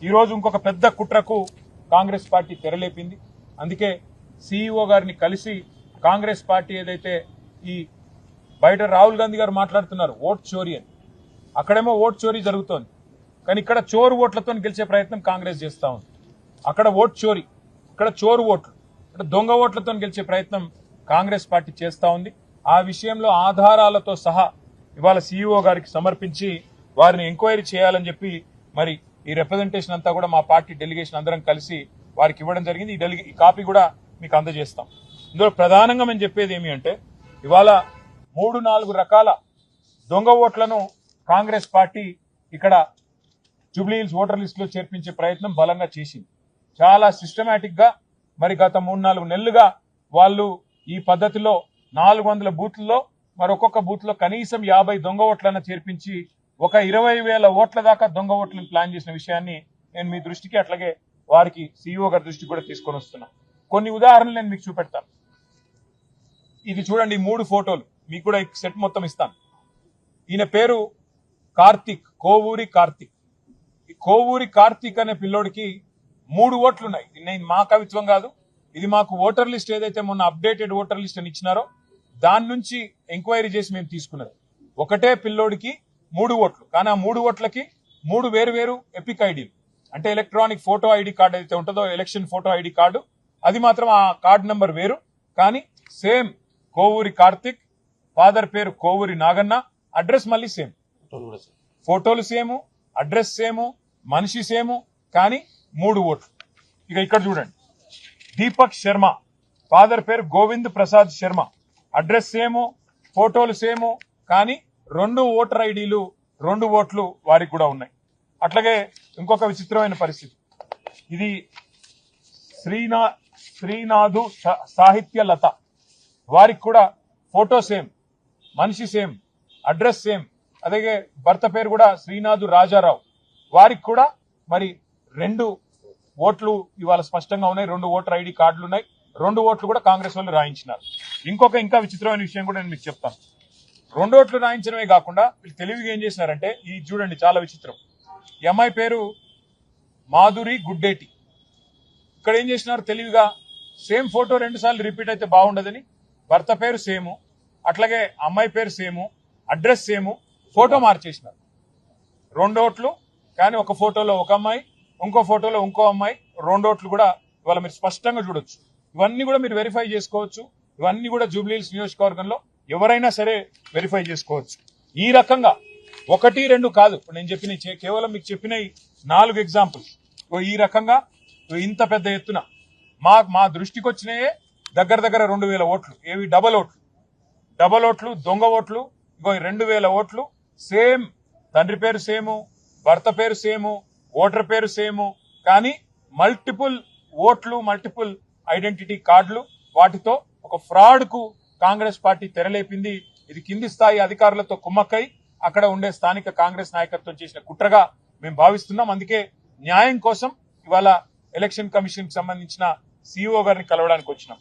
ఈరోజు ఇంకొక పెద్ద కుట్రకు కాంగ్రెస్ పార్టీ తెరలేపింది. అందుకే సీఈఓ గారిని కలిసి కాంగ్రెస్ పార్టీ ఏదైతే ఈ బయట రాహుల్ గాంధీ గారు మాట్లాడుతున్నారు ఓట్ చోరీ అని, అక్కడేమో ఓట్ చోరీ జరుగుతోంది, కానీ ఇక్కడ చోరు ఓట్లతో గెలిచే ప్రయత్నం కాంగ్రెస్ చేస్తా ఉంది. అక్కడ ఓట్ చోరీ, ఇక్కడ చోరు ఓట్లు, ఇక్కడ దొంగ ఓట్లతో గెలిచే ప్రయత్నం కాంగ్రెస్ పార్టీ చేస్తా ఉంది. ఆ విషయంలో ఆధారాలతో సహా ఇవాళ సీఈఓ గారికి సమర్పించి వారిని ఎంక్వైరీ చేయాలని చెప్పి మరి ఈ రిప్రజెంటేషన్ అంతా కూడా మా పార్టీ డెలిగేషన్ అందరం కలిసి వారికి ఇవ్వడం జరిగింది. ఈ కాపీ కూడా మీకు అందజేస్తాం. ఇందులో ప్రధానంగా మేము చెప్పేది ఏమి అంటే, ఇవాళ 3-4 రకాల దొంగ ఓట్లను కాంగ్రెస్ పార్టీ ఇక్కడ జూబ్లీ హిల్స్ ఓటర్ లిస్ట్ లో చేర్పించే ప్రయత్నం బలంగా చేసింది. చాలా సిస్టమేటిక్ గా మరి గత 3-4 నెలలుగా వాళ్ళు ఈ పద్ధతిలో 400 బూత్లలో మరొక్కొక్క బూత్ లో కనీసం 50 దొంగ ఓట్లను చేర్పించి ఒక 20,000 ఓట్ల దాకా దొంగ ఓట్లను ప్లాన్ చేసిన విషయాన్ని నేను మీ దృష్టికి అట్లాగే వారికి సీఈఓ గారి దృష్టికి కూడా తీసుకొని వస్తున్నా. కొన్ని ఉదాహరణలు నేను మీకు చూపెడతాను. ఇది చూడండి, 3 ఫోటోలు మీకు కూడా సెట్ మొత్తం ఇస్తాను. ఈయన పేరు కార్తిక్, కోవూరి కార్తిక్. ఈ కోవూరి కార్తిక్ అనే పిల్లోడికి 3 ఓట్లున్నాయి. నేను మా కవిత్వం కాదు, ఇది మాకు ఓటర్ లిస్ట్ ఏదైతే మొన్న అప్డేటెడ్ ఓటర్ లిస్ట్ అని ఇచ్చినారో దాని నుంచి ఎంక్వైరీ చేసి మేము తీసుకున్నది. ఒకటే పిల్లోడికి 3 ఓట్లు, కానీ ఆ 3 ఓట్లకి 3 వేరు ఎపిక్ ఐడీలు, అంటే ఎలక్ట్రానిక్ ఫోటో ఐడి కార్డు అయితే ఉంటుందో ఎలక్షన్ ఫోటో ఐడి కార్డు, అది మాత్రం ఆ కార్డు నెంబర్ వేరు, కానీ సేమ్ కోవూరి కార్తిక్, ఫాదర్ పేరు కోవూరి నాగన్న, అడ్రస్ మళ్ళీ సేమ్, ఫోటోలు సేము, అడ్రస్ సేము, మనిషి సేము, కానీ 3 ఓట్లు. ఇక ఇక్కడ చూడండి, దీపక్ శర్మ, ఫాదర్ పేరు గోవింద్ ప్రసాద్ శర్మ, అడ్రస్ సేము, ఫోటోలు సేము, కానీ 2 ఓటర్ ఐడీలు, 2 ఓట్లు వారికి కూడా ఉన్నాయి. అట్లాగే ఇంకొక విచిత్రమైన పరిస్థితి, ఇది శ్రీనాథు సాహిత్య లత, వారికి కూడా ఫోటో సేమ్, మనిషి సేమ్, అడ్రస్ సేమ్, అలాగే భర్త పేరు కూడా శ్రీనాథు రాజారావు, వారికి కూడా మరి 2 ఓట్లు ఇవాళ స్పష్టంగా ఉన్నాయి, 2 ఓటర్ ఐడి కార్డులు ఉన్నాయి, 2 ఓట్లు కూడా కాంగ్రెస్ వాళ్ళు రాయించినారు. ఇంకా విచిత్రమైన విషయం కూడా నేను మీకు చెప్తాను. 2 ఓట్లు రాయించడమే కాకుండా వీళ్ళు తెలివిగా ఏం చేసినారంటే, ఈ చూడండి చాలా విచిత్రం, ఈ అమ్మాయి పేరు మాధురి గుడ్డేటి. ఇక్కడ ఏం చేసినారు తెలివిగా, సేమ్ ఫోటో 2 సార్లు రిపీట్ అయితే బాగుండదని భర్త పేరు సేము, అట్లాగే అమ్మాయి పేరు సేము, అడ్రస్ సేము, ఫోటో మార్చేసినారు. 2 ఓట్లు, కానీ ఒక ఫోటోలో ఒక అమ్మాయి, ఇంకో ఫోటోలో ఇంకో అమ్మాయి, 2 ఓట్లు కూడా ఇవాళ మీరు స్పష్టంగా చూడొచ్చు. ఇవన్నీ కూడా మీరు వెరిఫై చేసుకోవచ్చు. ఇవన్నీ కూడా జూబ్లీ హిల్స్ నియోజకవర్గంలో ఎవరైనా సరే వెరిఫై చేసుకోవచ్చు. ఈ రకంగా 1-2 కాదు, ఇప్పుడు నేను చెప్పిన కేవలం మీకు చెప్పిన 4 ఎగ్జాంపుల్స్. ఈ రకంగా ఇంత పెద్ద ఎత్తున మా దృష్టికి వచ్చినాయే దగ్గర 2,000 ఓట్లు. ఏవి డబల్ ఓట్లు, దొంగ ఓట్లు, 2,000 ఓట్లు, సేమ్ తండ్రి పేరు సేము, భర్త పేరు సేము, ఓటర్ పేరు సేము, కానీ మల్టిపుల్ ఓట్లు, మల్టిపుల్ ఐడెంటిటీ కార్డులు, వాటితో ఒక ఫ్రాడ్ కు కాంగ్రెస్ పార్టీ తెరలేపింది. ఇది కింది స్థాయి అధికారులతో కుమ్మక్కై అక్కడ ఉండే స్థానిక కాంగ్రెస్ నాయకత్వం చేసిన కుట్రగా మేము భావిస్తున్నాం. అందుకే న్యాయం కోసం ఇవాళ ఎలక్షన్ కమిషన్ కి సంబంధించిన సీఈఓ గారిని కలవడానికి వచ్చినాం.